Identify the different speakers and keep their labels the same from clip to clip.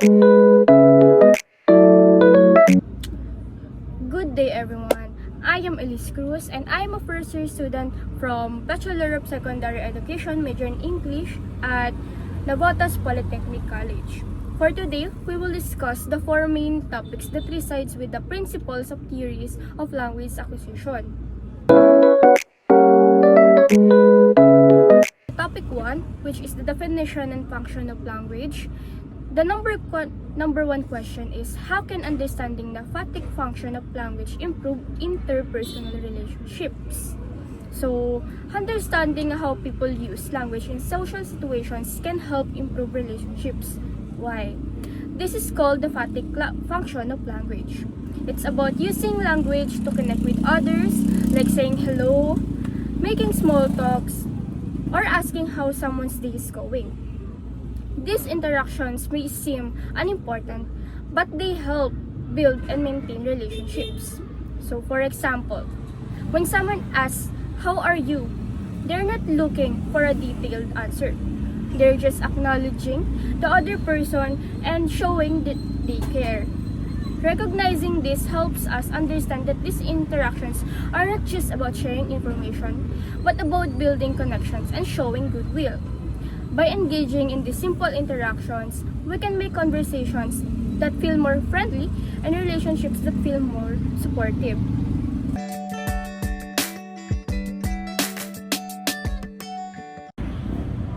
Speaker 1: Good day everyone. I am Elise Cruz and I am a first year student from Bachelor of Secondary Education major in English at Navotas Polytechnic College. For today, we will discuss the four main topics that resides with the principles of theories of language acquisition. Topic 1, which is the definition and function of language. The number one question is, how can understanding the phatic function of language improve interpersonal relationships? So, understanding how people use language in social situations can help improve relationships. Why? This is called the phatic function of language. It's about using language to connect with others, like saying hello, making small talks, or asking how someone's day is going. These interactions may seem unimportant, but they help build and maintain relationships. So, for example, when someone asks, "How are you?" they're not looking for a detailed answer. They're just acknowledging the other person and showing that they care. Recognizing this helps us understand that these interactions are not just about sharing information, but about building connections and showing goodwill. By engaging in these simple interactions, we can make conversations that feel more friendly and relationships that feel more supportive.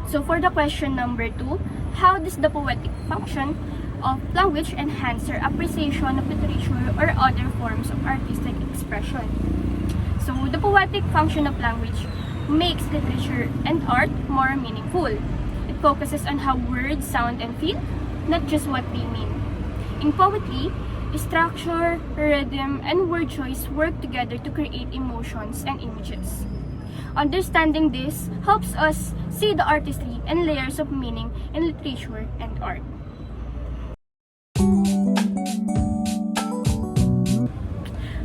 Speaker 1: So for the question number 2, how does the poetic function of language enhance our appreciation of literature or other forms of artistic expression? So the poetic function of language makes literature and art more meaningful. It focuses on how words sound and feel, not just what they mean. In poetry, structure, rhythm, and word choice work together to create emotions and images. Understanding this helps us see the artistry and layers of meaning in literature and art.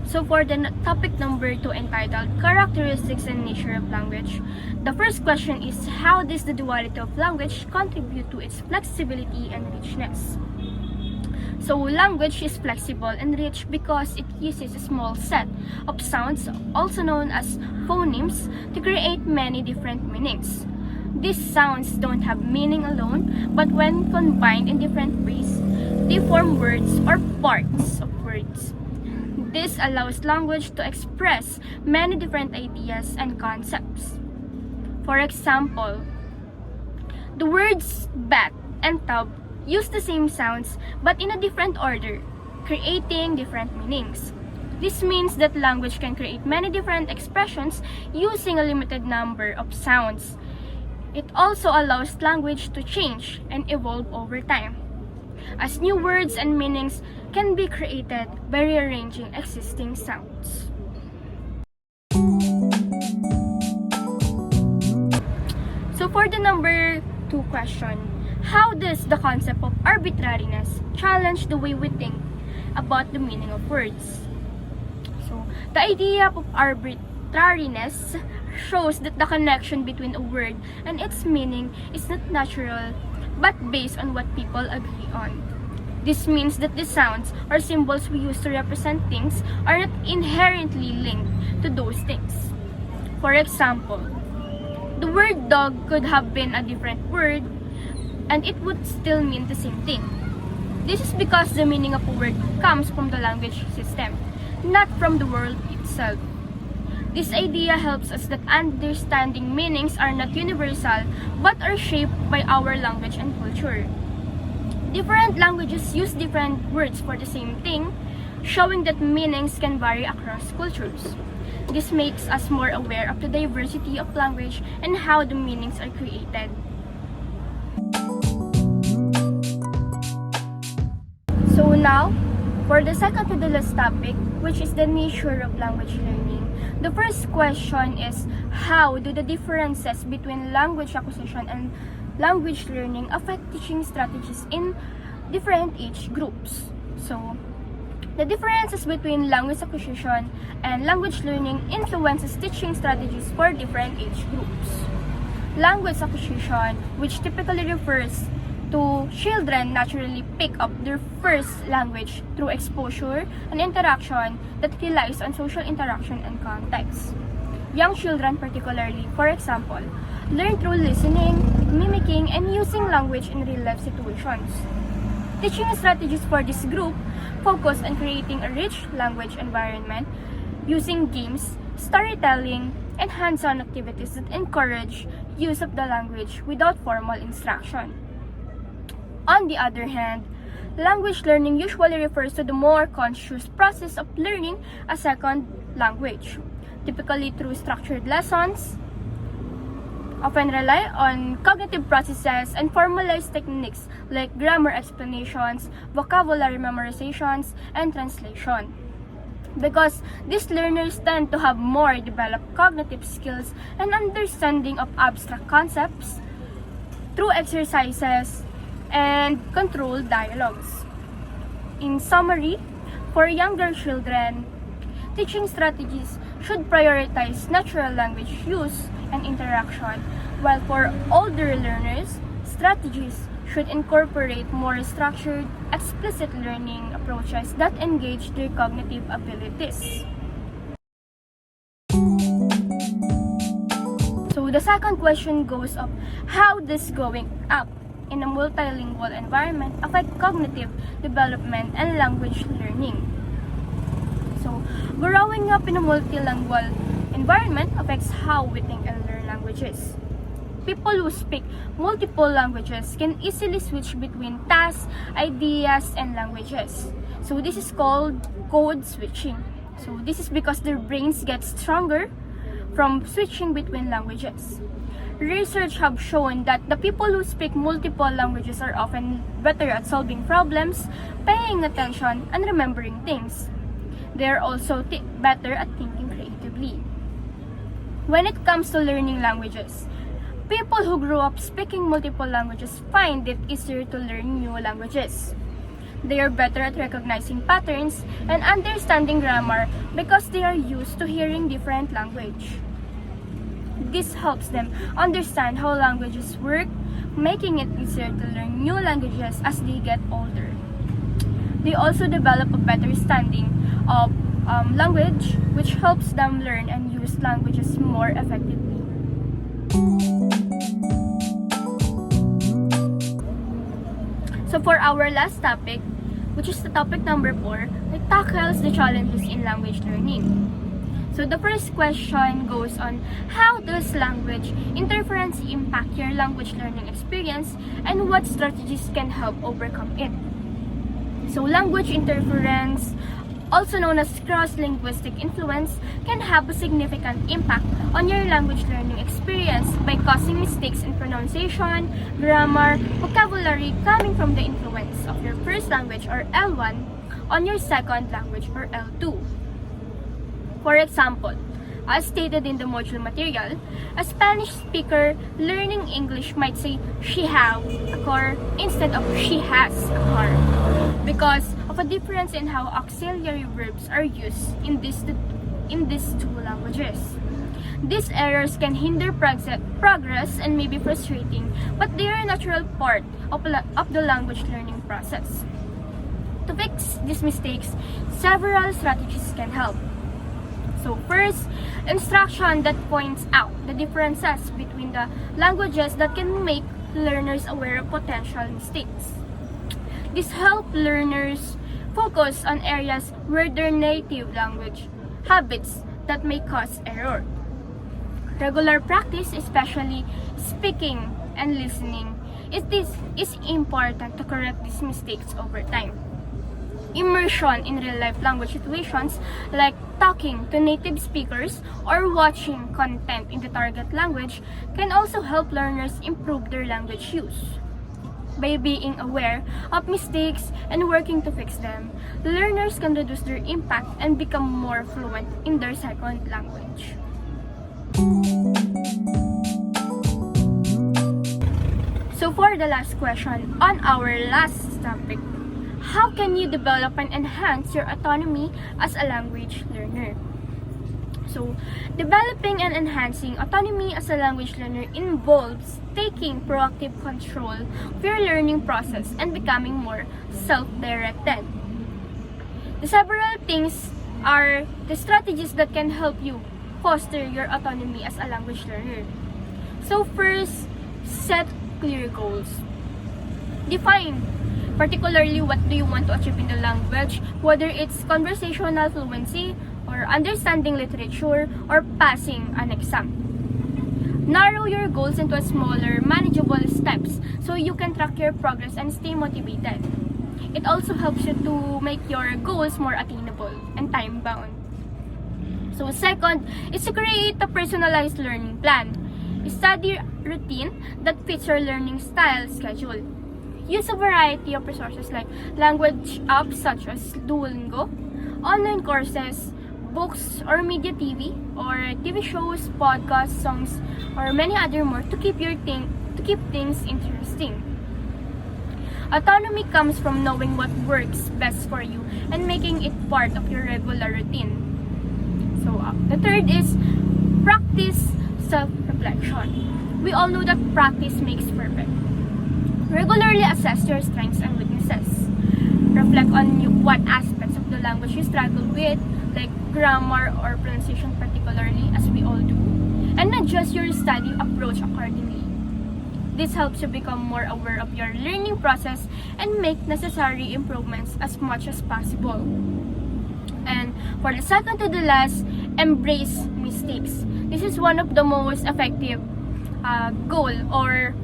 Speaker 1: So for the topic number 2 entitled Characteristics and Nature of Language, the first question is, how does the duality of language contribute to its flexibility and richness? So language is flexible and rich because it uses a small set of sounds, also known as phonemes, to create many different meanings. These sounds don't have meaning alone, but when combined in different ways, they form words or parts of words. This allows language to express many different ideas and concepts. For example, the words bat and tub use the same sounds but in a different order, creating different meanings. This means that language can create many different expressions using a limited number of sounds. It also allows language to change and evolve over time, as new words and meanings can be created by rearranging existing sounds. So for the number 2 question, how does the concept of arbitrariness challenge the way we think about the meaning of words? So the idea of arbitrariness shows that the connection between a word and its meaning is not natural, but based on what people agree on. This means that the sounds or symbols we use to represent things are not inherently linked to those things. For example, the word dog could have been a different word and it would still mean the same thing. This is because the meaning of a word comes from the language system, not from the world itself. This idea helps us that understanding meanings are not universal but are shaped by our language and culture. Different languages use different words for the same thing, showing that meanings can vary across cultures. This makes us more aware of the diversity of language and how the meanings are created. So now, for the second to the last topic, which is the nature of language learning, the first question is, how do the differences between language acquisition and language learning affect teaching strategies in different age groups? So, the differences between language acquisition and language learning influences teaching strategies for different age groups. Language acquisition, which typically refers to children naturally pick up their first language through exposure and interaction that relies on social interaction and context. Young children particularly, for example, learn through listening, mimicking, and using language in real-life situations. Teaching strategies for this group focus on creating a rich language environment using games, storytelling, and hands-on activities that encourage use of the language without formal instruction. On the other hand, language learning usually refers to the more conscious process of learning a second language, typically through structured lessons, often rely on cognitive processes and formalized techniques like grammar explanations, vocabulary memorizations, and translation. Because these learners tend to have more developed cognitive skills and understanding of abstract concepts through exercises and controlled dialogues. In summary, for younger children, teaching strategies should prioritize natural language use and interaction, while for older learners, strategies should incorporate more structured, explicit learning approaches that engage their cognitive abilities. So the second question goes up, how does growing up in a multilingual environment affect cognitive development and language learning? So growing up in a multilingual environment affects how we think and learn languages. People who speak multiple languages can easily switch between tasks, ideas, and languages. So this is called code switching. So this is because their brains get stronger from switching between languages. Research have shown that the people who speak multiple languages are often better at solving problems, paying attention, and remembering things. They are also better at thinking creatively. When it comes to learning languages, people who grew up speaking multiple languages find it easier to learn new languages. They are better at recognizing patterns and understanding grammar because they are used to hearing different language. This helps them understand how languages work, making it easier to learn new languages as they get older. They also develop a better understanding of language, which helps them learn and use languages more effectively. So for our last topic, which is the topic number 4, it tackles the challenges in language learning. So the first question goes on, how does language interference impact your language learning experience and what strategies can help overcome it? So language interference, also known as cross-linguistic influence, can have a significant impact on your language learning experience by causing mistakes in pronunciation, grammar, vocabulary coming from the influence of your first language or L1 on your second language or L2. For example, as stated in the module material, a Spanish speaker learning English might say she have a car instead of she has a car because of a difference in how auxiliary verbs are used in these two languages. These errors can hinder progress and may be frustrating, but they are a natural part of the language learning process. To fix these mistakes, several strategies can help. So first, instruction that points out the differences between the languages that can make learners aware of potential mistakes. This helps learners focus on areas where their native language habits that may cause error. Regular practice, especially speaking and listening, is important to correct these mistakes over time. Immersion in real-life language situations like talking to native speakers or watching content in the target language can also help learners improve their language use. By being aware of mistakes and working to fix them, learners can reduce their impact and become more fluent in their second language. So for the last question on our last topic, how can you develop and enhance your autonomy as a language learner? So, developing and enhancing autonomy as a language learner involves taking proactive control of your learning process and becoming more self-directed. The several things are the strategies that can help you foster your autonomy as a language learner. So first, set clear goals. Define particularly what do you want to achieve in the language, whether it's conversational fluency, or understanding literature, or passing an exam. Narrow your goals into smaller, manageable steps so you can track your progress and stay motivated. It also helps you to make your goals more attainable and time-bound. So second is to create a personalized learning plan. Study routine that fits your learning style schedule. Use a variety of resources like language apps such as Duolingo, online courses, books or media TV, or TV shows, podcasts, songs, or many other more to keep things interesting. Autonomy comes from knowing what works best for you and making it part of your regular routine. So the third is practice self-reflection. We all know that practice makes perfect. Regularly assess your strengths and weaknesses. Reflect on what aspects of the language you struggle with, like grammar or pronunciation particularly, as we all do, and adjust your study approach accordingly. This helps you become more aware of your learning process and make necessary improvements as much as possible. And for the second to the last, embrace mistakes. This is one of the most effective goal or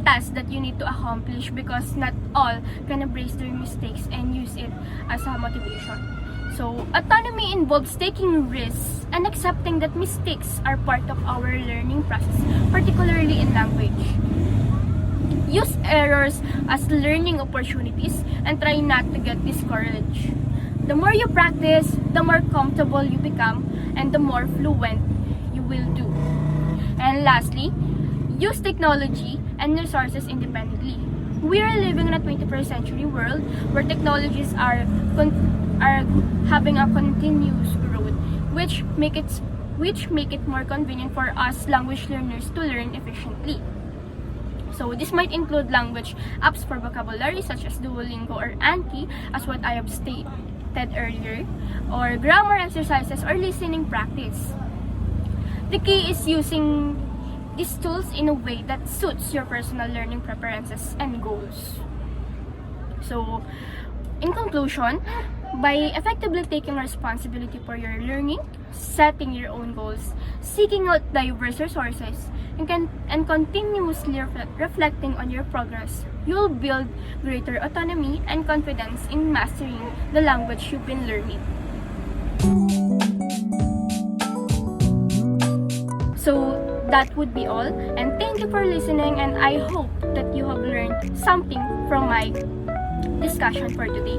Speaker 1: task that you need to accomplish, because not all can embrace their mistakes and use it as a motivation. So, autonomy involves taking risks and accepting that mistakes are part of our learning process, particularly in language. Use errors as learning opportunities and try not to get discouraged. The more you practice, the more comfortable you become and the more fluent you will do. And lastly, use technology and resources independently. We are living in a 21st century world where technologies are having a continuous growth, which make it more convenient for us language learners to learn efficiently. So this might include language apps for vocabulary such as Duolingo or Anki, as what I have stated earlier, or grammar exercises or listening practice. The key is using these tools in a way that suits your personal learning preferences and goals. So, in conclusion, by effectively taking responsibility for your learning, setting your own goals, seeking out diverse resources, and continuously reflecting on your progress, you'll build greater autonomy and confidence in mastering the language you've been learning. So that would be all, and thank you for listening, and I hope that you have learned something from my discussion for today.